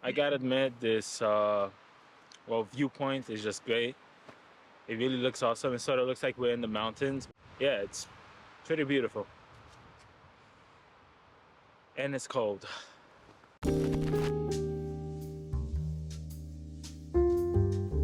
I gotta admit, this well, viewpoint is just great. It really looks awesome. It sort of looks like we're in the mountains. Yeah, it's pretty beautiful. And it's cold.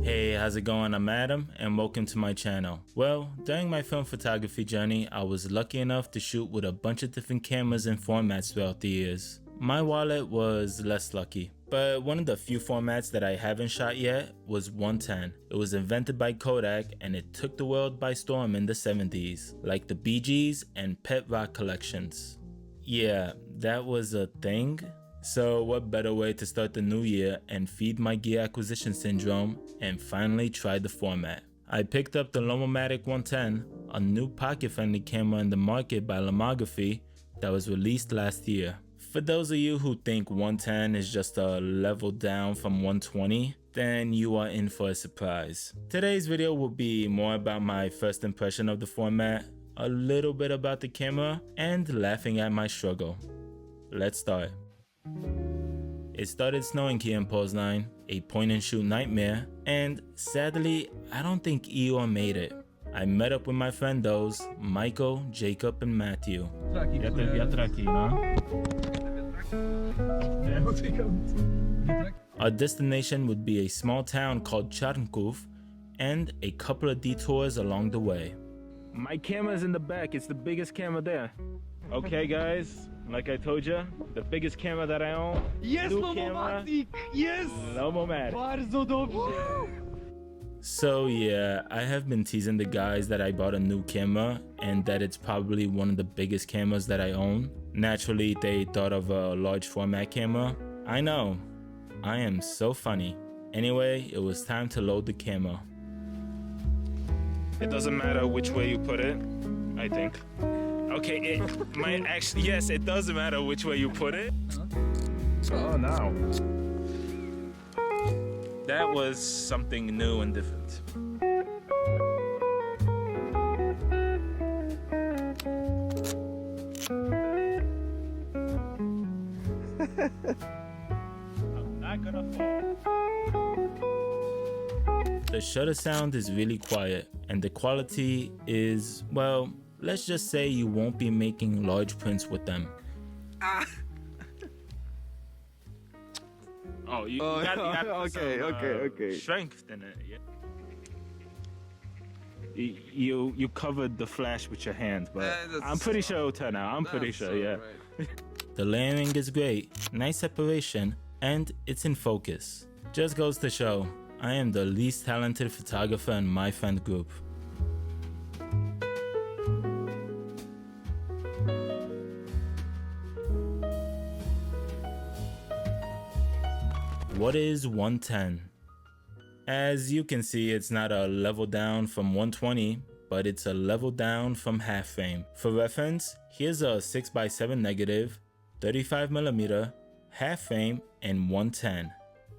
Hey, how's it going? I'm Adam and welcome to my channel. Well, during my film photography journey, I was lucky enough to shoot with a bunch of different cameras and formats throughout the years. My wallet was less lucky, but one of the few formats that I haven't shot yet was 110. It was invented by Kodak and it took the world by storm in the 70s, like the Bee Gees and Pet Rock collections. Yeah, that was a thing. So what better way to start the new year and feed my gear acquisition syndrome and finally try the format. I picked up the Lomomatic 110, a new pocket-friendly camera in the market by Lomography that was released last year. For those of you who think 110 is just a level down from 120, then you are in for a surprise. Today's video will be more about my first impression of the format, a little bit about the camera, and laughing at my struggle. Let's start. It started snowing here in Poznan, a point and shoot nightmare, and sadly, I don't think Eeyore made it. I met up with my friendos, Michael, Jacob, and Matthew. Our destination would be a small town called Charnkov and a couple of detours along the way. My camera's in the back, it's the biggest camera there. Okay guys, like I told you, the biggest camera that I own. Yes, Lomomatic! Yes! Lomomatic. Bardzo dobrze! So yeah, I have been teasing the guys that I bought a new camera and that it's probably one of the biggest cameras that I own. Naturally, they thought of a large format camera. I know, I am so funny. Anyway, it was time to load the camera. It doesn't matter which way you put it, I think. Okay, it might actually, yes, it doesn't matter which way you put it. Oh no. That was something new and different. I'm not gonna fall. The shutter sound is really quiet and the quality is, well, let's just say you won't be making large prints with them. Oh, you got okay. strength in it. Yeah. You covered the flash with your hand, but I'm pretty sure it'll turn out. I'm pretty sure, yeah. Right. The layering is great, nice separation, and it's in focus. Just goes to show, I am the least talented photographer in my friend group. What is 110? As you can see, it's not a level down from 120, but it's a level down from half frame. For reference, here's a 6x7 negative, 35mm, half frame, and 110.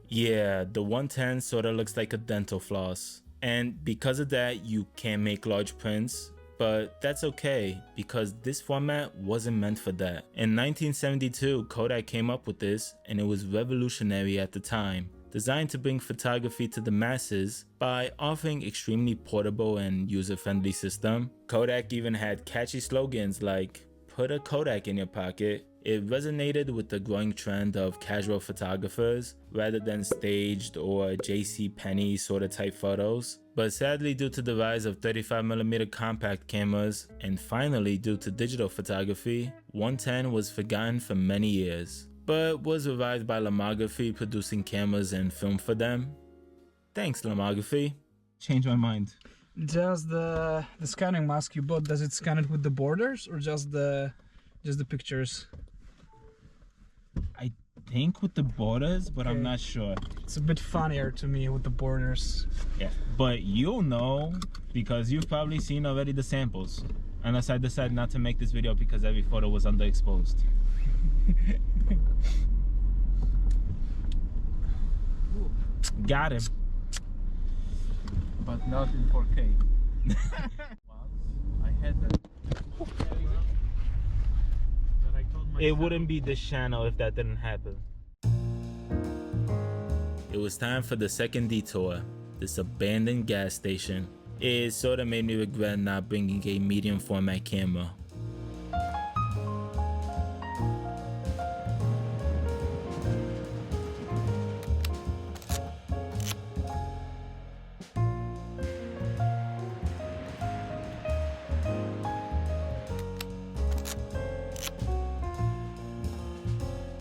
Yeah, the 110 sorta looks like a dental floss. And because of that, you can't make large prints, but that's okay because this format wasn't meant for that. In 1972, Kodak came up with this and it was revolutionary at the time, designed to bring photography to the masses by offering extremely portable and user-friendly system. Kodak even had catchy slogans like, "Put a Kodak in your pocket." It resonated with the growing trend of casual photographers rather than staged or JCPenney sort of type photos. But sadly, due to the rise of 35mm compact cameras and finally due to digital photography, 110 was forgotten for many years, but was revived by Lomography producing cameras and film for them. Thanks Lomography. Changed my mind. Just the scanning mask you bought, does it scan it with the borders or just the pictures? I think with the borders, but okay. I'm not sure. It's a bit funnier to me with the borders. Yeah, but you'll know because you've probably seen already the samples. Unless I decide not to make this video because every photo was underexposed. Got him. But not in 4K. I had that. It wouldn't be this channel if that didn't happen. it was time for the second detour, this abandoned gas station. It sorta made me regret not bringing a medium format camera.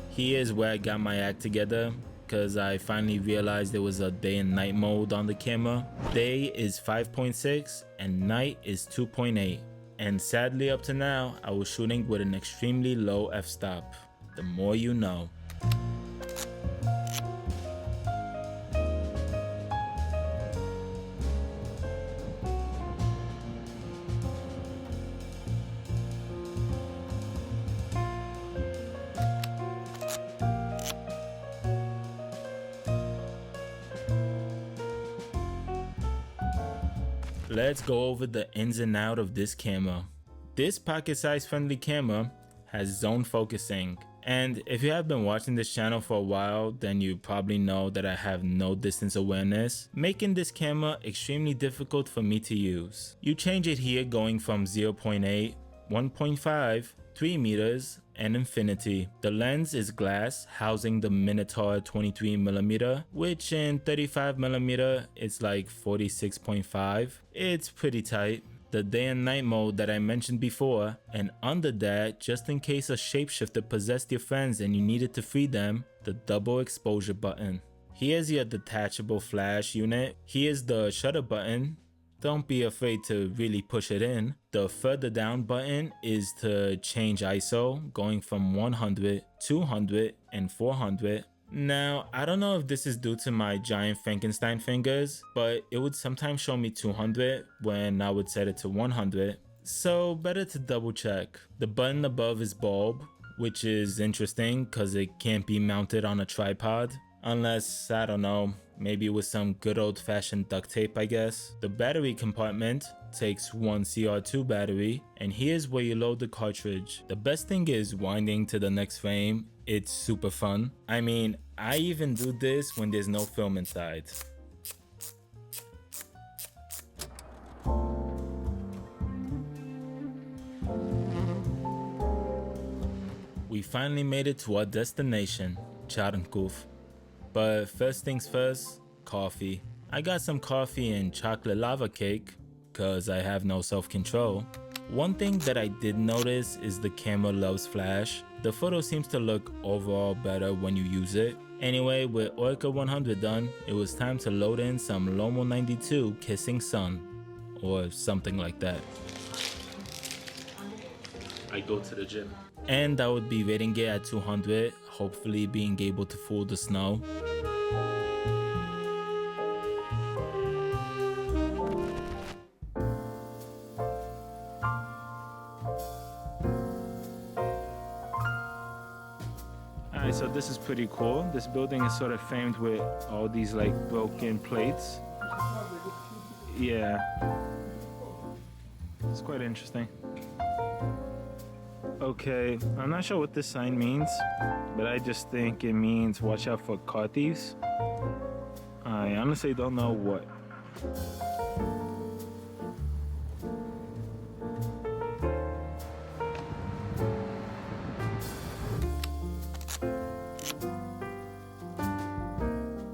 Here's where I got my act together, because I finally realized there was a day and night mode on the camera. Day is 5.6 and night is 2.8. And sadly up to now, I was shooting with an extremely low f-stop. The more you know. Let's go over the ins and out of this camera. This pocket size friendly camera has zone focusing, and if you have been watching this channel for a while, then you probably know that I have no distance awareness, making this camera extremely difficult for me to use. You change it here going from 0.8, 1.5, 3 meters, and infinity. The lens is glass housing the Minotaur 23mm, which in 35mm is like 46.5. It's pretty tight. The day and night mode that I mentioned before, and under that, just in case a shapeshifter possessed your friends and you needed to free them, the double exposure button. Here's your detachable flash unit. Here's the shutter button. Don't be afraid to really push it in. The further down button is to change ISO, going from 100, 200, and 400. Now, I don't know if this is due to my giant Frankenstein fingers, but it would sometimes show me 200 when I would set it to 100. So better to double check. The button above is bulb, which is interesting because it can't be mounted on a tripod. Unless, I don't know, maybe with some good old-fashioned duct tape, I guess. The battery compartment takes one CR2 battery, and here's where you load the cartridge. The best thing is winding to the next frame. It's super fun. I mean, I even do this when there's no film inside. We finally made it to our destination, Charnkov. But first things first, coffee. I got some coffee and chocolate lava cake, cause I have no self-control. One thing that I did notice is the camera loves flash. The photo seems to look overall better when you use it. Anyway, with Orca 100 done, it was time to load in some Lomo 92 Kissing Sun, or something like that. I go to the gym. And I would be rating it at 200, hopefully being able to fool the snow. Alright, so this is pretty cool. This building is sort of framed with all these like broken plates. Yeah. It's quite interesting. Okay, I'm not sure what this sign means, but I just think it means watch out for car thieves. I honestly don't know what.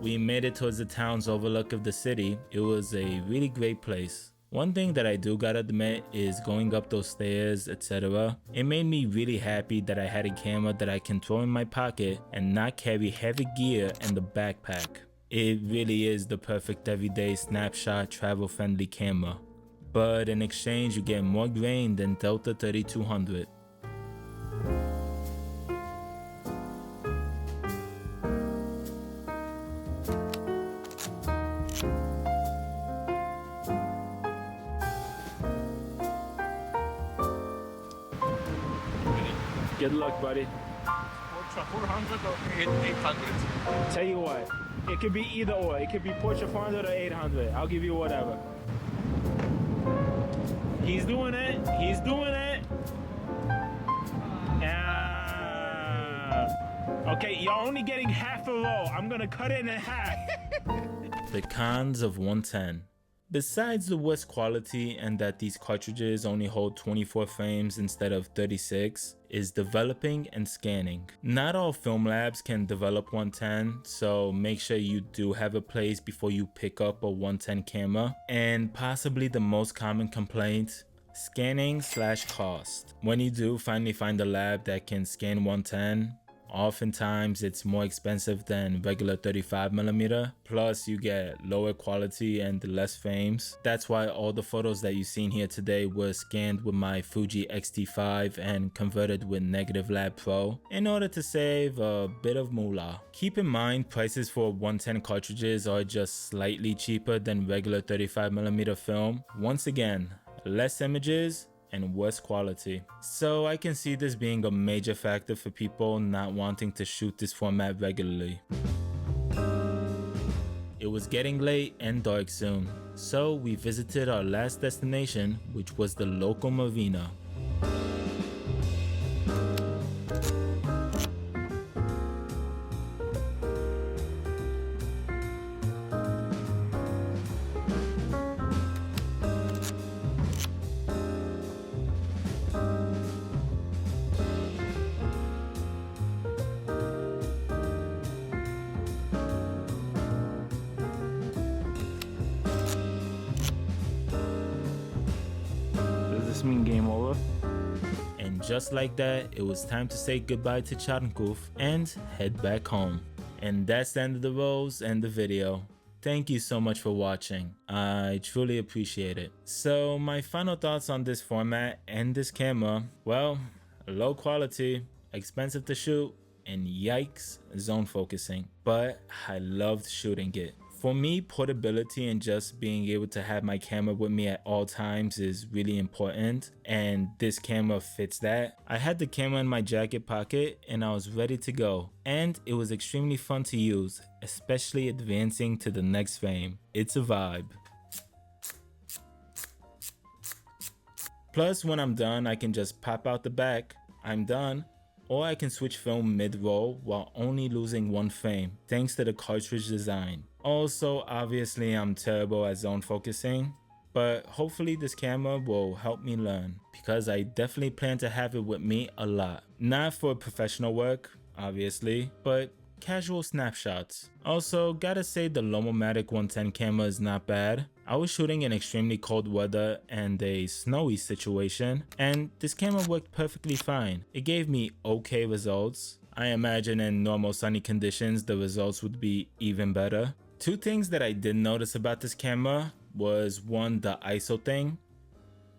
We made it towards the town's overlook of the city. It was a really great place. One thing that I do gotta admit is going up those stairs, etc. It made me really happy that I had a camera that I can throw in my pocket and not carry heavy gear and the backpack. It really is the perfect everyday snapshot travel friendly camera. But in exchange you get more grain than Delta 3200. Good luck, buddy. Porsche 400 or 800? Tell you what, it could be either or. It could be Porsche 400 or 800. I'll give you whatever. He's doing it. He's doing it. Yeah. Okay, you're only getting half a roll. I'm gonna cut it in half. The cons of 110. Besides the worst quality and that these cartridges only hold 24 frames instead of 36, is developing and scanning. Not all film labs can develop 110, so make sure you do have a place before you pick up a 110 camera. And possibly the most common complaint, scanning/cost. When you do finally find a lab that can scan 110, oftentimes it's more expensive than regular 35mm, plus you get lower quality and less frames. That's why all the photos that you've seen here today were scanned with my Fuji X-T5 and converted with Negative Lab Pro in order to save a bit of moolah. Keep in mind, prices for 110 cartridges are just slightly cheaper than regular 35mm film. Once again, less images and worse quality. So I can see this being a major factor for people not wanting to shoot this format regularly. It was getting late and dark soon, so we visited our last destination, which was the Lomomatic. Mean game over? And just like that, it was time to say goodbye to Charnkov and head back home. And that's the end of the rolls and the video. Thank you so much for watching. I truly appreciate it. So my final thoughts on this format and this camera, well, low quality, expensive to shoot, and yikes, zone focusing. But I loved shooting it. For me, portability and just being able to have my camera with me at all times is really important, and this camera fits that. I had the camera in my jacket pocket and I was ready to go, and it was extremely fun to use, especially advancing to the next frame. It's a vibe. Plus, when I'm done, I can just pop out the back, I'm done, or I can switch film mid-roll while only losing one frame, thanks to the cartridge design. Also, obviously I'm terrible at zone focusing, but hopefully this camera will help me learn, because I definitely plan to have it with me a lot. Not for professional work, obviously, but casual snapshots. Also, gotta say the Lomomatic 110 camera is not bad. I was shooting in extremely cold weather and a snowy situation, and this camera worked perfectly fine. It gave me okay results. I imagine in normal sunny conditions the results would be even better. Two things that I did notice about this camera was, one, the ISO thing,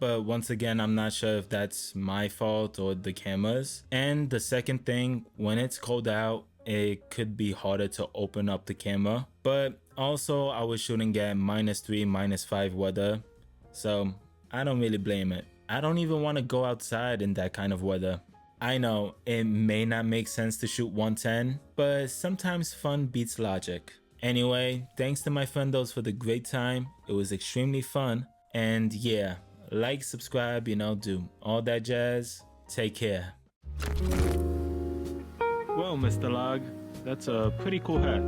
but once again I'm not sure if that's my fault or the camera's. And the second thing, when it's cold out, it could be harder to open up the camera. But also I was shooting at -3, -5 weather, so I don't really blame it. I don't even want to go outside in that kind of weather. I know it may not make sense to shoot 110, but sometimes fun beats logic. Anyway, thanks to my friendos for the great time. It was extremely fun. And yeah, like, subscribe, you know, do all that jazz. Take care. Well, Mr. Log, that's a pretty cool hat.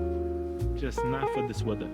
Just not for this weather.